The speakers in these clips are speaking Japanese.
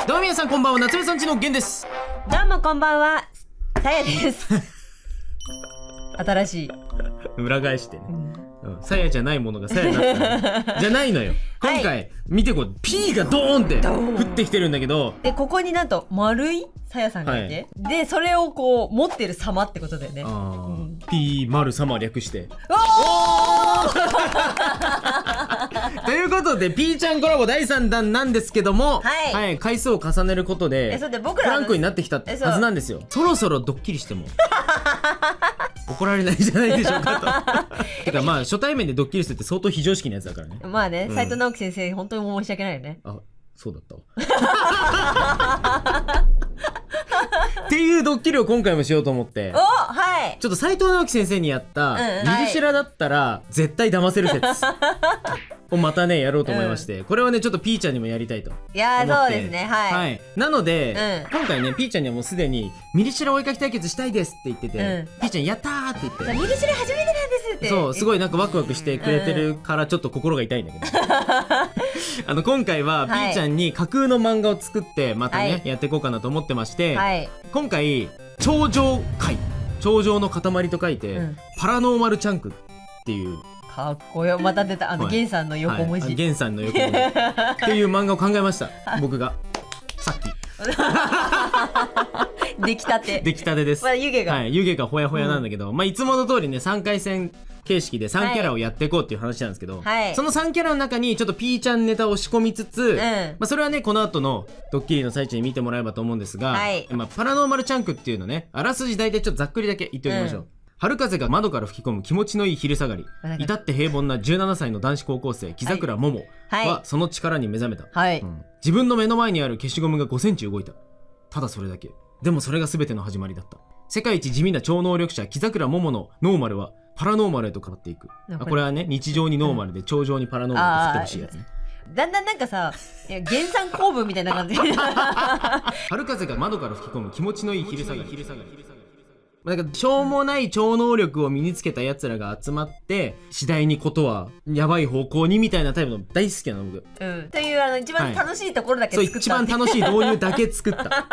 どうも皆さんこんばんは、夏目さんちのゲンです。どうもこんばんは、さやです新しい裏返してね、さやじゃないものがさやになったじゃないのよ。今回、はい、見てこう P がドーンって降ってきてるんだけど、でここになんと丸いさやさんがいて、はい、でそれをこう持ってる様ってことだよね。P 丸様略しておということで P ちゃんコラボ第3弾なんですけども、はい、はい、回数を重ねることでフランクになってきたはずなんですよ。そろそろドッキリしても怒られないんじゃないでしょうかとてかまあ初対面でドッキリするって相当非常識なやつだからね。まあね、斉藤直樹先生本当に申し訳ないよね。あ、そうだったわっていうドッキリを今回もしようと思って、はい、ちょっと斉藤直樹先生にやったミリシラだったら絶対騙せる説をまたねやろうと思いまして、これはねちょっとピーちゃんにもやりたいと思って。いやそうですね、はい、なので、今回ねピーちゃんにはもうすでにミリシラお絵かき対決したいですって言ってて、ピーちゃんやったーって言って、ミリシラ初めてなんですって、そうすごいなんかワクワクしてくれてるからちょっと心が痛いんだけど今回はピーちゃんに架空の漫画を作ってまたね、やっていこうかなと思ってまして、今回頂上界、頂上の塊と書いて、パラノーマルチャンクっていうかっこよ、また出たゲンさんの横文字、ゲンさんの横文字っていう漫画を考えました僕がさっき出来たてです。湯気が、はい、湯気がほやほやなんだけど、まあいつもの通りね3回戦形式で3キャラをやっていこうっていう話なんですけど、その3キャラの中にちょっと P ちゃんネタを仕込みつつ、まあそれはねこの後のドッキリの最中に見てもらえばと思うんですが、まあパラノーマルチャンクっていうのね、あらすじ大体ちょっとざっくりだけ言っておきましょう。春風が窓から吹き込む気持ちのいい昼下がり、至って平凡な17歳の男子高校生木桜桃はその力に目覚めた。自分の目の前にある消しゴムが5センチ動いた。ただそれだけ。でもそれが全ての始まりだった。世界一地味な超能力者木桜桃のノーマルはパラノーマルへと変わっていく。これはね日常にノーマルで頂上にパラノーマルと振ってほしいやつね。だんだんなんかさ、原産公文みたいな感じ春風が窓から吹き込む気持ちのいい昼下がり。なんかしょうもない超能力を身につけたやつらが集まって次第にことはやばい方向にみたいなタイプの大好きなの僕。という一番楽しいところだけ作った、そう一番楽しい導入だけ作った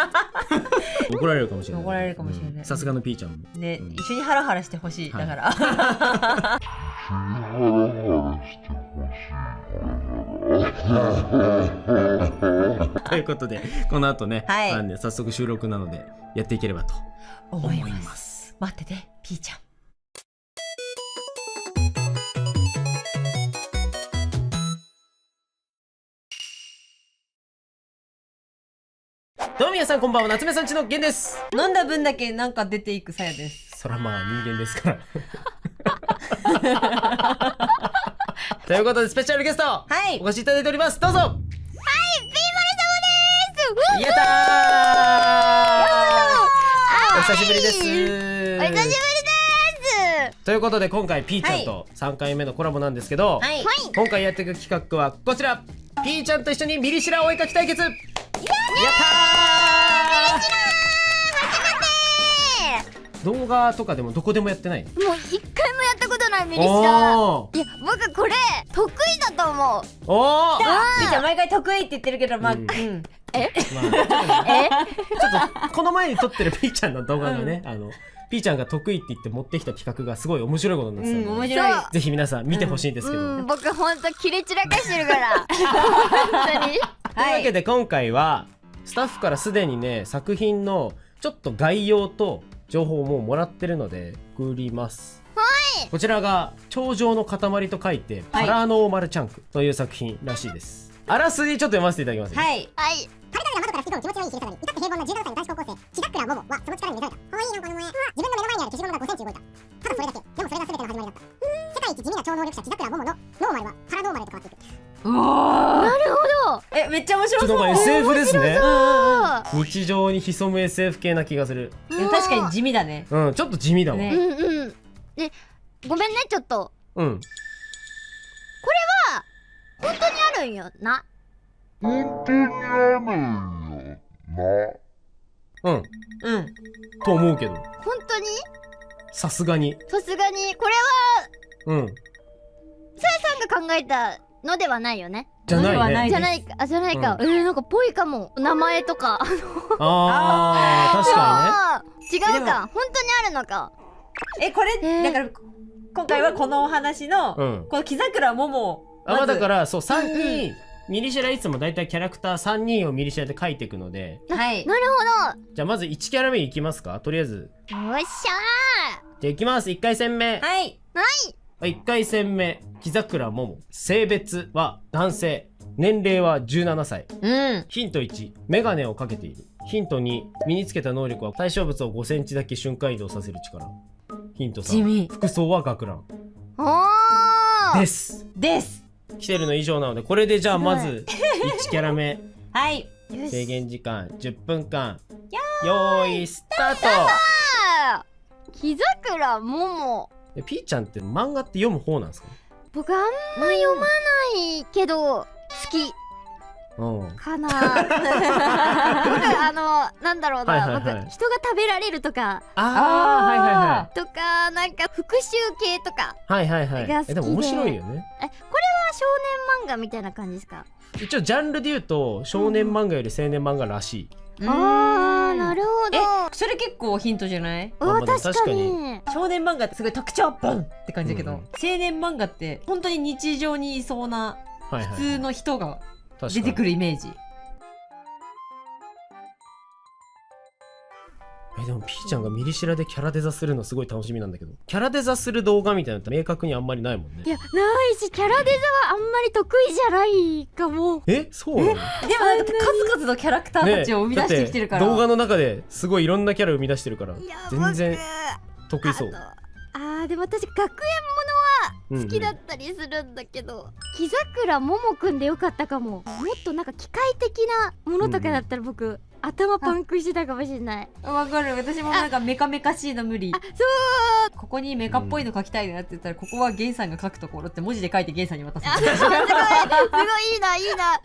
怒られるかもしれない。怒られるかもしれない。さすがのピーちゃんもね、一緒にハラハラしてほしい、だからということでこの後ね、なんで早速収録なのでやっていければと思います。待っててピーちゃん。どうも皆さんこんばんは、夏目さんちのゲンです。飲んだ分だけなんか出ていくさやです。そらまあ人間ですからということでスペシャルゲスト、お越しいただいております。どうぞ。はい、ピーマル様です。やったー、お久しぶりです。お久しぶりです。ということで今回ピーちゃんと3回目のコラボなんですけど、今回やっていく企画はこちら。ピーちゃんと一緒にミリシラお絵かき対決。やったー、動画とかでもどこでもやってない？もう一回もやったことないミリシラ。いや僕これ得意だと思う。おお、ピーちゃん毎回得意って言ってるけど、まあちょっとこの前に撮ってるピーちゃんの動画がね、ピーちゃんが得意って言って持ってきた企画がすごい面白いことになってたので、面白い。ぜひ皆さん見てほしいんですけど、僕ほんとキレ散らかしてるから本当に。というわけで今回はスタッフからすでにね作品のちょっと概要と情報をもうもらってるので送ります。こちらが頂上の塊と書いてパラノーマルチャンクという作品らしいです。あらすじちょっと読ませていただきます。はい。春風が窓から吹き込む気持ちのいい昼下がり、至って平凡な17歳の男子高校生木桜桃はその力に目覚めた。可愛いなこの萌え。自分の目の前にある消しゴムが5センチ動いた。ただそれだけ。でもそれが全ての始まりだった。世界一地味な超能力者木桜桃のノーマルはパラノーマルへと変わっていく。なるほど。めっちゃ面白そう。ちょっとなんか SF ですね。日常に潜む SF 系な気がする。確かに地味だね。ちょっと地味だわ。でごめんねちょっと。これは本当にあるんよな。本当にあるんよな。と思うけど。本当に？さすがに。さすがにこれはさやさんが考えたのではないよね。じゃないね。ではないじゃないか、あ、じゃないか。なんかぽいかも。名前とか。確か違うか。本当にあるのか。これ、だから今回はこのお話の、この木桜桃にね。だからそう3人、ミリシェラいつもだいたいキャラクター3人をミリシェラで描いていくので、なるほど。じゃあまず1キャラ目いきますか。とりあえずよっしゃー。じゃあいきます。1回戦目。はい。1回戦目、木桜桃。性別は男性。年齢は17歳。ヒント1、メガネをかけている。ヒント2、身につけた能力は対象物を5センチだけ瞬間移動させる力。ヒント3、服装は学ラン。です。来てるの以上なので、これでじゃあまず1キャラ目。はい。制限時間10分間。よーい、スタート。木桜桃。ピーちゃんって漫画って読む方なんですか？僕あんま読まないけど好きかな。僕なんだろうな、僕人が食べられるとかとかなんか復讐系とかが好きで。でも面白いよね。これは少年漫画みたいな感じですか？一応ジャンルで言うと少年漫画より青年漫画らしい。なるほど。それ結構ヒントじゃない？確かに。少年漫画ってすごい特徴ボンって感じだけど、青年漫画って本当に日常にいそうな普通の人が出てくるイメージ。でもピーちゃんがミリシラでキャラデザするのすごい楽しみなんだけど、キャラデザする動画みたいなのって明確にあんまりないもんね。いや、ないし、キャラデザはあんまり得意じゃないかも。そうなの？でもなんか数々のキャラクターたちを生み出してきてるから、動画の中ですごいいろんなキャラを生み出してるから全然得意そう。でも私学園ものは好きだったりするんだけど、木桜ももくんでよかったかも。もっとなんか機械的なものとかだったら僕、頭パンクしてたかもしれない。わかる。私もなんかメカメカしいの無理。ここにメカっぽいの書きたいなって言ったら、ここはゲンさんが書くところって文字で書いてゲンさんに渡す。すごいいいな、いいな。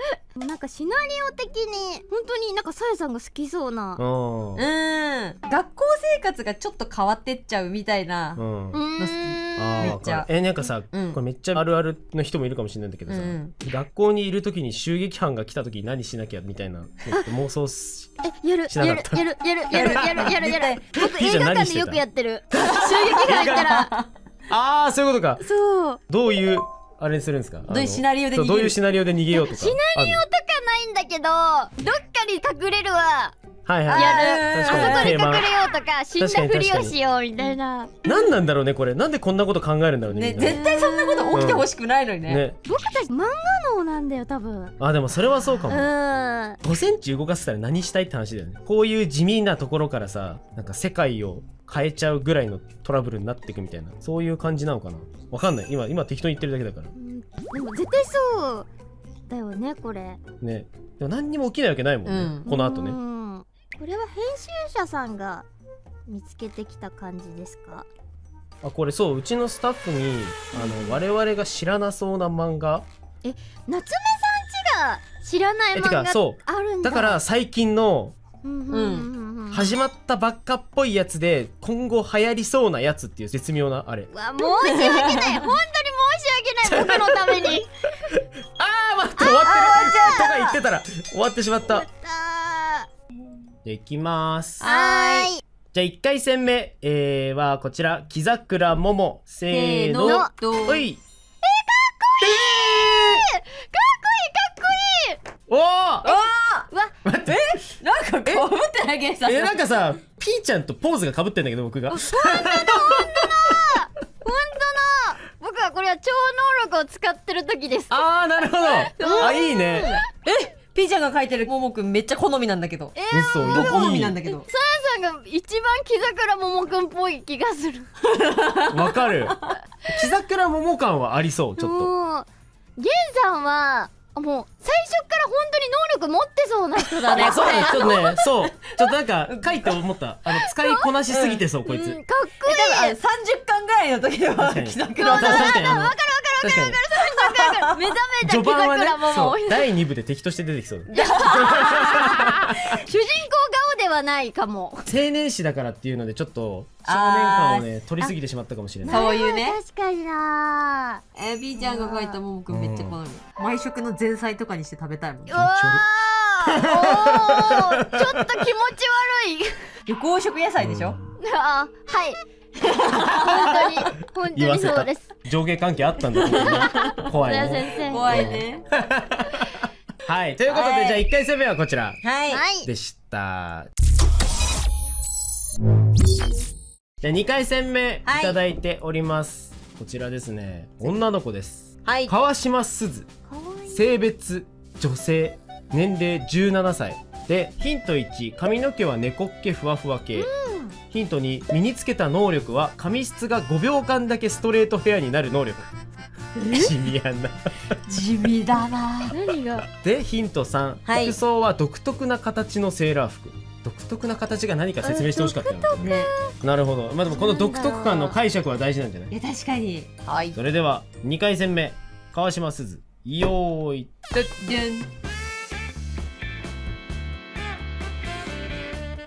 なんかシナリオ的に本当になんかさやさんが好きそうな。学校生活がちょっと変わってっちゃうみたいなの好き。めっちゃなんかさ、これめっちゃあるあるの人もいるかもしれないんだけどさ、学校にいる時に襲撃犯が来た時に何しなきゃみたいな妄想しなかった？やる。僕映画館でよくやってる。襲撃犯いたら。そういうことか。そう。どういうあれにするんですか？どういうシナリオで逃げる？どういうシナリオで逃げようとか。シナリオとかないんだけど、どっかに隠れるわ。やる。あそこに隠れようとか、死んだふりをしようみたいな。何なんだろうねこれ。なんでこんなこと考えるんだろうね。絶対そんなこと起きてほしくないのにね。僕たち漫画脳なんだよ多分。でもそれはそうかも。5センチ動かせたら何したいって話だよね。こういう地味なところからさ、なんか世界を変えちゃうぐらいのトラブルになっていくみたいな、そういう感じなのかな。わかんない。今適当に言ってるだけだから。でも絶対そうだよねこれ。ね。でも何にも起きないわけないもんね。この後ね。これは編集者さんが見つけてきた感じですか？これそう、うちのスタッフに我々が知らなそうな漫画。夏目さんちが知らない漫画あるんだ。だから最近の始まったばっかっぽいやつで今後流行りそうなやつっていう絶妙なあれ。申し訳ない本当に申し訳ない僕のために。待って終わってるとか言ってたら終わってしまった。じゃあいきまーす。じゃあ1回戦目、はこちら木桜桃。せーの。おい。かっこいい。おー。待って。なんかかぶってないゲンさん。なんかさ、ピーちゃんとポーズがかぶってんだけど僕が。本当だ。僕はこれは超能力を使ってる時です。なるほど。いいね。ピーちゃんが描いてるももくんめっちゃ好みなんだけど。嘘。好みなんだけど。さやさんが一番木桜ももくんっぽい気がする。わかる。木桜桃感はありそう。ちょっと。ゲンさんはもう最初から本当に能力持ってそうな人だね。そうね、ちょっとね、そう。ちょっとなんか書いて思った。使いこなしすぎてそう、こいつ。かっこいい。30巻ぐらいの時は木桜桃。わかる。目覚めた木桜桃。第2部で敵として出てきそう。主人公顔ではないかも。青年誌だからっていうのでちょっと少年感をね取りすぎてしまったかもしれない。そういうね。確かにな。B ちゃんが描いたももくんめっちゃ好み。毎食の前菜とかにして食べたいもん。うわー、おー、ちょっと気持ち悪い。緑黄色野菜でしょ。あ、はい。本当にそうです。上下関係あったんだけどね。怖いね。先生。怖いね。はい、ということで、じゃあ1回戦目はこちらはいでした。じゃあ2回戦目いただいております。こちらですね。女の子です。川島すず。性別女性。年齢17歳。でヒント1、髪の毛は猫っ毛ふわふわ系。ヒント2、身につけた能力は髪質が5秒間だけストレートヘアになる能力。地味やな。地味だな。何が？でヒント3、服装は独特な形のセーラー服。独特な形が何か説明してほしかったよね。なるほど。まあでもこの独特感の解釈は大事なんじゃない？いや確かに。はい。それでは2回戦目、川島すず、よーいでん。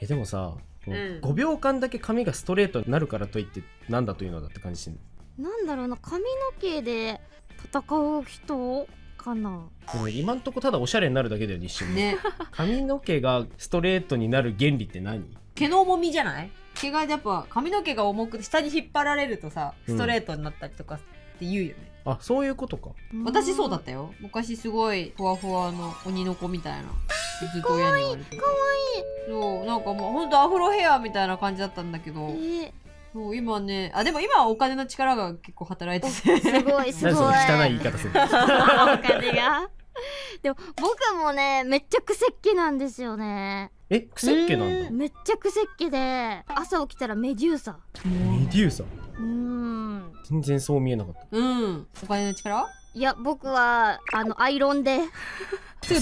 でもさ、5秒間だけ髪がストレートになるからといってなんだというのだって感じしてる。なんだろうな、髪の毛で戦う人かな。でも今んとこただおしゃれになるだけだよね、一瞬ね。髪の毛がストレートになる原理って何？毛の重みじゃない？毛がやっぱ髪の毛が重く下に引っ張られるとさ、ストレートになったりとかって言うよね。あ、そういうことか。私そうだったよ。昔すごいふわふわの鬼の子みたいな。ずっと親に言われて。かわいい。そう、なんかもうほんとアフロヘアみたいな感じだったんだけど。そう今ね、でも今はお金の力が結構働いてて。すごいすごい。汚い言い方する。お金が。でも僕もね、めっちゃ癖っ気なんですよね。癖っ気なんだ。めっちゃ癖っ気で、朝起きたらメデューサ。メデューサ。全然そう見えなかった。お金の力？いや、僕はアイロンで。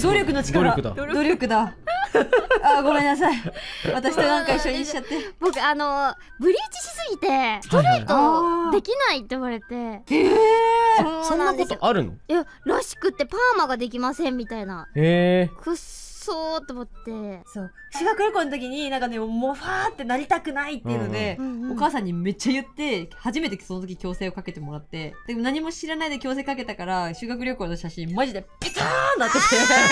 努力の力。努力だ。努力だ。あ、ごめんなさい。私となんか一緒にしちゃって。僕ブリーチしすぎてストレートできないって言われて。そんなことあるの？いや、らしくってパーマができませんみたいな。くっそーと思って。そう。修学旅行の時になんかね、もうファーってなりたくないっていうので、お母さんにめっちゃ言って、初めてその時矯正をかけてもらって、でも何も知らないで矯正かけたから、修学旅行の写真マジでペターンなってて。でもなんか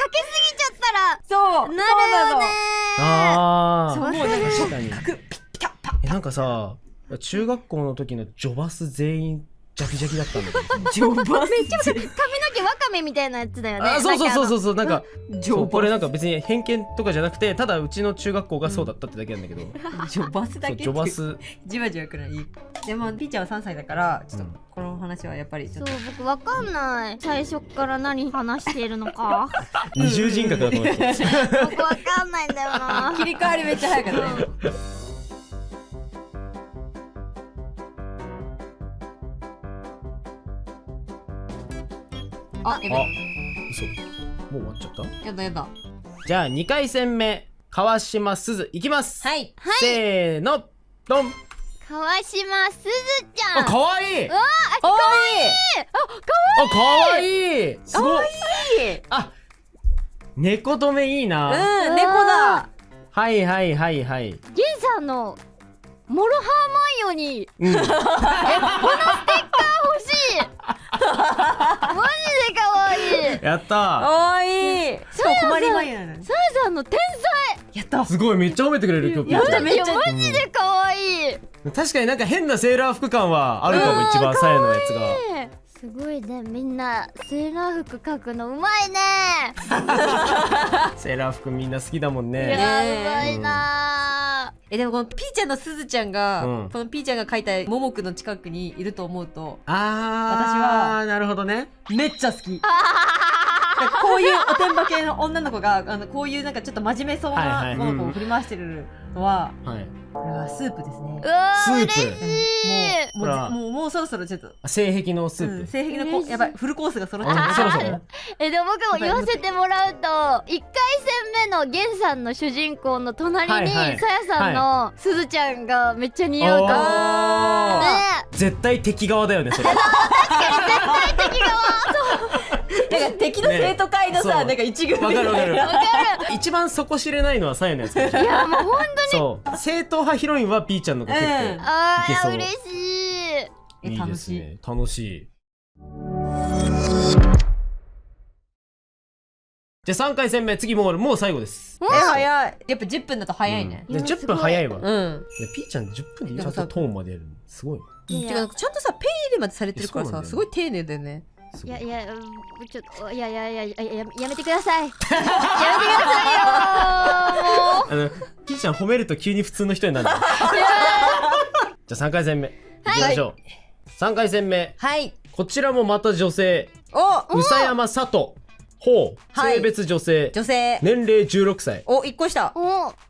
かけすぎちゃったら、そうなるよねー。そう、もうなんか確かに。ピタッなんかさ、中学校の時のジョバス全員ジャキジャキだったんだけど。ジョバスめっちゃ髪の毛ワカメみたいなやつだよね。そうなんかこれなんか別に偏見とかじゃなくて、ただうちの中学校がそうだったってだけなんだけど。ジョバスだけ。ジョバス。じわじわくらい。でもピーちゃんは3歳だからちょっとこの話はやっぱりちょっと。そう、僕わかんない。最初から何話しているのか。二重人格だと思って。僕わかんないんだよな。切り替わりめっちゃ早かったね。嘘。もう終わっちゃった？やだやだ。じゃあ2回戦目、川島すずいきます。はい。せーの、ドン。川島すずちゃん。かわいい。うわー、かわいい。かわいい。すごい。あ、猫止めいいな。猫だ。はい。ゲンさんのモロハーマイオニー。このステッカー欲しい。マジで可愛い。やったー。かわいい。そう、困りまゆなの。さやさんの天やった。すごい、めっちゃ褒めてくれる今日。やった、めっちゃ。マジで可愛い。確かになんか変なセーラー服感はあるかも、一番さやのやつが。すごいね、みんなセーラー服描くのうまいね。セーラー服みんな好きだもんね。いや、うまいな。でもこのピーちゃんのすずちゃんが、このピーちゃんが描いたももくんの近くにいると思うと、私はなるほどね。めっちゃ好き。こういうおてんば系の女の子がこういうなんかちょっと真面目そうなものを振り回してるのは、これはスープですね。うわー、嬉しい。もうそろそろちょっと性癖のスープ。性癖のやばい、フルコースが揃っちゃう。そろそろ。でも僕も言わせてもらうと、1回戦目のゲンさんの主人公の隣にさやさんのすずちゃんがめっちゃ似合うかも。絶対敵側だよね、それ。確かに絶対敵側。なんか敵の生徒会のさ、なんか一軍みたいな。わかる。一番底知れないのはさやのやつ。いやもう本そう正統派ヒロインはピーちゃんのが結構いけそう。嬉しい。いいですね。楽しい。じゃあ3回戦目、次もう最後です。早い。やっぱ10分だと早いね。10分早いわ。うん。ピーちゃん10分でちゃんとトーンまでやるのすごい。ちゃんとさペイ入れまでされてるからさ、すごい丁寧だよね。いやちょっとやめてください。やめてくださいよ。ピーちゃん褒めると急に普通の人になる。じゃあ3回戦目いきましょう。3回戦目、こちらもまた女性。宇佐山佐藤。性別女性。年齢16歳。1個した。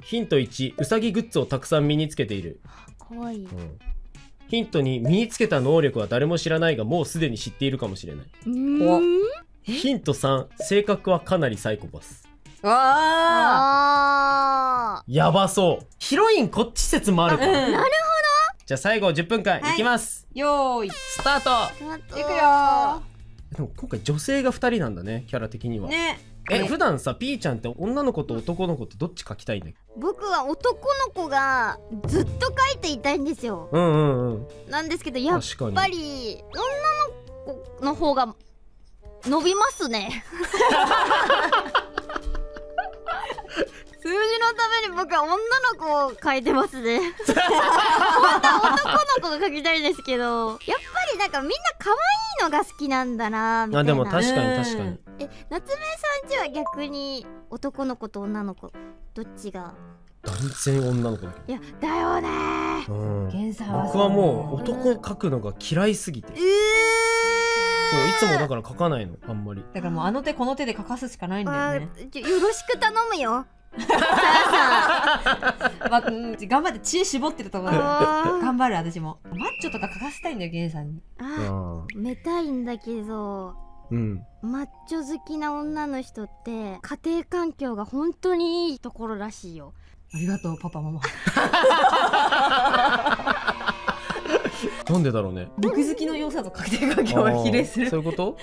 ヒント1、うさぎグッズをたくさん身につけている。かわいい。ヒント2、身につけた能力は誰も知らないがもうすでに知っているかもしれない。ヒント3、性格はかなりサイコパス。やばそう。ヒロインこっち説もあるから。なるほど。じゃあ最後10分間いきます。よーいスタート。いくよ。でも今回女性が2人なんだね、キャラ的には。ね。普段さ、ピーちゃんって女の子と男の子ってどっち描きたいんだっけ？僕は男の子がずっと描いていたいんですよ。なんですけど、やっぱり女の子の方が伸びますね。数字のために僕は女の子を描いてますね。本当は男の子が描きたいんですけど、やっぱりなんかみんな可愛いのが好きなんだなみたいな。でも確かに。夏目さんちは逆に男の子と女の子どっちが？断然女の子だけど。いやだよね。僕はもう男描くのが嫌いすぎて。そういつもだから描かないの、あんまり。だからもうあの手この手で描かすしかないんだよね。よろしく頼むよ。頑張って知恵絞ってるところ。頑張る私も。マッチョとか描かせたいんだよ、ゲンさんに。めたいんだけど、マッチョ好きな女の人って家庭環境が本当にいいところらしいよ。ありがとうパパママ。なんでだろうね。肉好きの良さと家庭環境は比例する。そういうこと？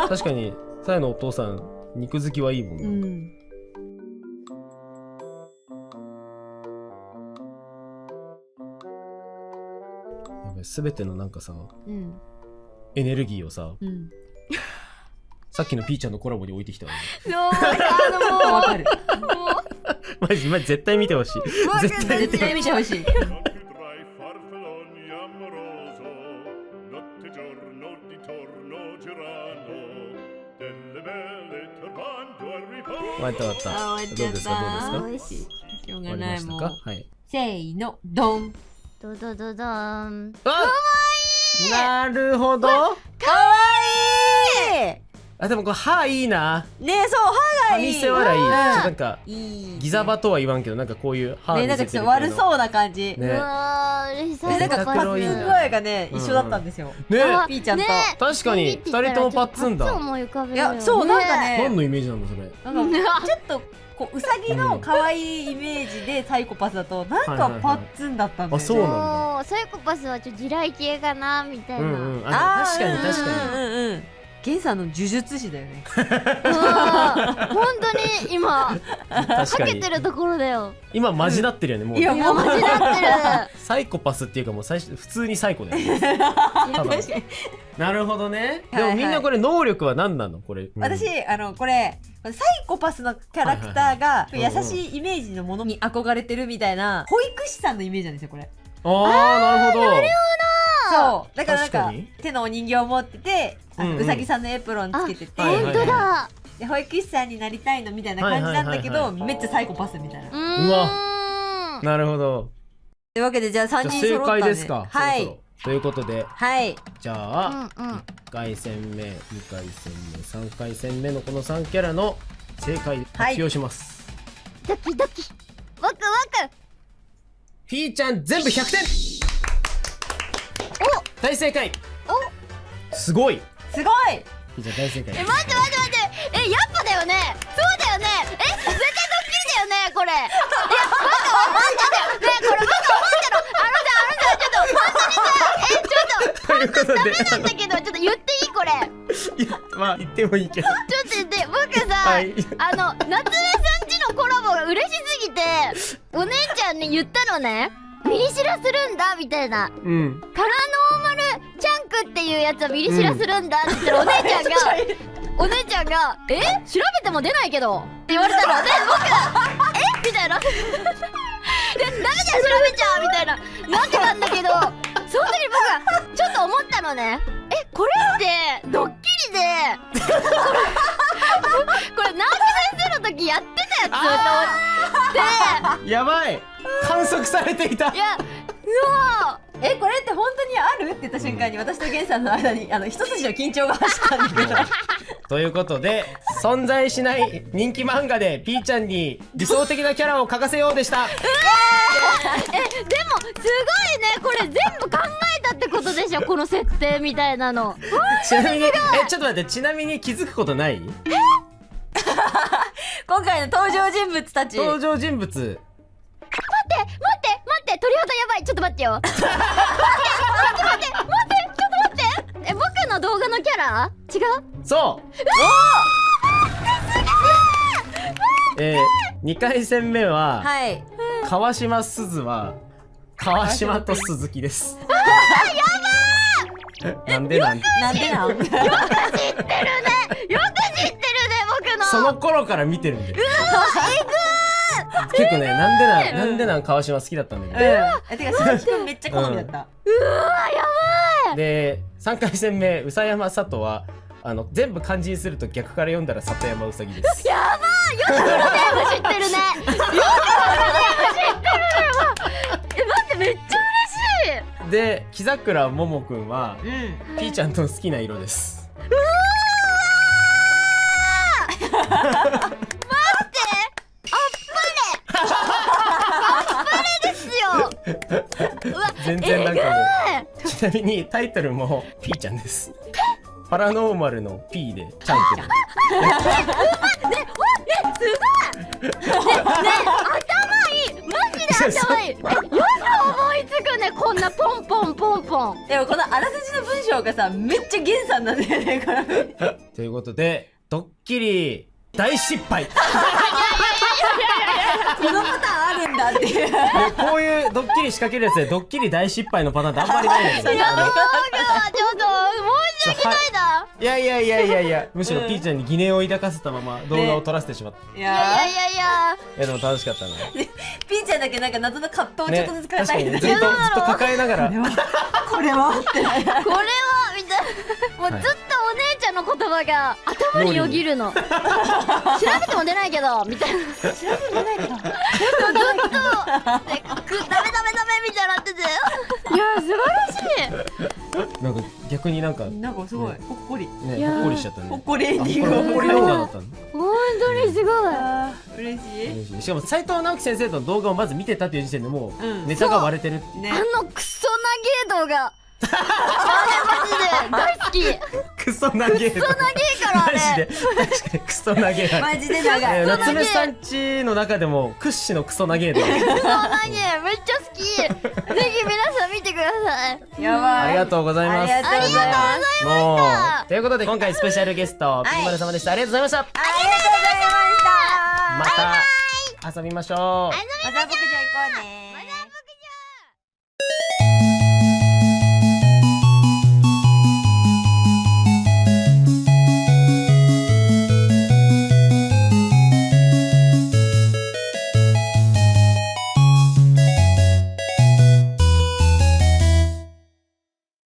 確かにさやのお父さん肉好きはいいもんね。すべてのなんかさ、エネルギーをさ、さっきのピーちゃんのコラボに置いてきたわね。わかる。マジ絶対見てほしい。絶対見てほしい。終わった。どうですか？しょうがないもん。はい。せーの、ドン。ドーン。かわいい。なるほど。かわいい。でもこれ歯いいな。ね、そう歯がいい。歯見せ笑い。なんかギザバとは言わんけど、なんかこういう歯見せてるけど。悪そうな感じ。うわー、嬉しい。なんかパッツン声がね一緒だったんですよ。ね、ピーちゃんと。確かに2人ともパッツンだ。いや、そうなんかね。何のイメージなのそれ？なんかちょっとこうウサギの可愛いイメージでサイコパスだとなんかパッツンだったんだよね。そうなんだ。サイコパスはちょっと地雷系かなみたいな。確かに。ゲンさんの呪術師だよね。本当に今かけてるところだよ。今マジなってるよね。もう。いやもうマジなってる。サイコパスっていうかもう最初普通にサイコだよね。なるほどね。でもみんなこれ能力は何なのこれ？私これサイコパスのキャラクターが優しいイメージのものに憧れてるみたいな保育士さんのイメージなんですよこれ。なるほど。そうだからなんか手のお人形を持っててうさぎさんのエプロンつけてて、本当だ。で保育士さんになりたいのみたいな感じなんだけどめっちゃサイコパスみたいな。うわ、なるほど。というわけでじゃあ3人揃ったんで。正解ですか？はい。ということで、じゃあ1回戦目、2回戦目、3回戦目のこの3キャラの正解発表します。ドキドキワクワク。ピーちゃん全部100点。大正解。すごい。すごい。ピーちゃん大正解。待って。やっぱだよね。そうだよね。絶対ドッキリだよねこれ。いやバカ思ってたよね。これバカ思ってる。ちょっと本当にさ、ちょっとダメなんだけどちょっと言っていいこれ。いや、ままあ言ってもいいけど。ちょっと言って、僕さ、はい、夏目さんちのコラボが嬉しすぎてお姉ちゃんに言ったのね。ミリシラするんだみたいな、うん、カラノーマルチャンクっていうやつはミリシラするんだって言ったら、お姉ちゃんがお姉ちゃんが「調べても出ないけど」って言われたので、僕が「みたいな「でダメだよ調べちゃう」みたいななってたんだけど、その時に僕はちょっと思ったのね。これってドッキリでこれ直木先生の時やってたやつと思って、やばい、観測されていた。いやそうこれって本当にあるって言った瞬間に私とゲンさんの間に一筋の緊張が走ったんだけどということで、存在しない人気漫画でピーちゃんに理想的なキャラを描かせようでした。でもすごいね、これ全部考えたってことでしょ、この設定みたいなの。ちなみにちょっと待って、ちなみに気づくことない？今回の登場人物たち。登場人物、待って鳥肌やばい、ちょっと待ってよ待ってちょっと待って僕の動画のキャラ違う？そう2回戦目は、はい、川島すずは川島と鈴木です。やばーなんでなんよく知ってるね僕の。その頃から見てるんで。結構ね、なんでなん川島好きだったんだけど。てか鈴木くんめっちゃ好みだった。やばい。で3回戦目宇佐山佐藤は全部漢字にすると逆から読んだら里山うさぎです。やばい、よくフルネーム知ってるね。よくフルネーム知ってるわ。待ってめっちゃ嬉しい。で木桜ももくんは、ピーちゃんの好きな色です。全然なんかもう、ちなみにタイトルもピーちゃんです。パラノーマルの P でチャンクル。頭いい、よく思いつくね、こんなポンポンポンポン。でもこのあらすじの文章がさ、めっちゃゲンさんなんだよね、これ。ということでドッキリ大失敗。このパターンあるんだっていう。こういうドッキリ仕掛けるやつでドッキリ大失敗のパターンってあんまりないんだけど。いや、僕はちょっと申し訳ないな。いや、むしろピーちゃんに疑念を抱かせたまま動画を撮らせてしまった。いやでも楽しかったな。ピーちゃんだけなんか謎の葛藤をちょっとずつ抱えてる。ずっと抱えながら。これはって。これはみたいな。もうずっとお姉ちゃんの言葉が頭によぎるの。調べても出ないけどみたいな。調べても出ないけど。ずっとダメみたいになってて。いや素晴らしい。なんか逆になんかすごいほっこりね、ほっこりしちゃったね。ほっこりエンディング。ほっこり動画だったの。本当にすごい。嬉しい。しかも斉藤直樹先生の動画をまず見てたっていう時点でもうネタが割れてる。クソ長い動画。マジで大好き。クソ長いからね。マジで確かにクソ長い。マジで長い。夏目さんちの中でも屈指のクソ長い動画。クソ長いめっちゃ好き。ぜひ皆さん見てください。やばい。ありがとうございます。ありがとうございます。もうということで今回スペシャルゲストピーマル様でした。ありがとうございました。ありがとうございました。また遊びましょう。また僕じゃ行こうね。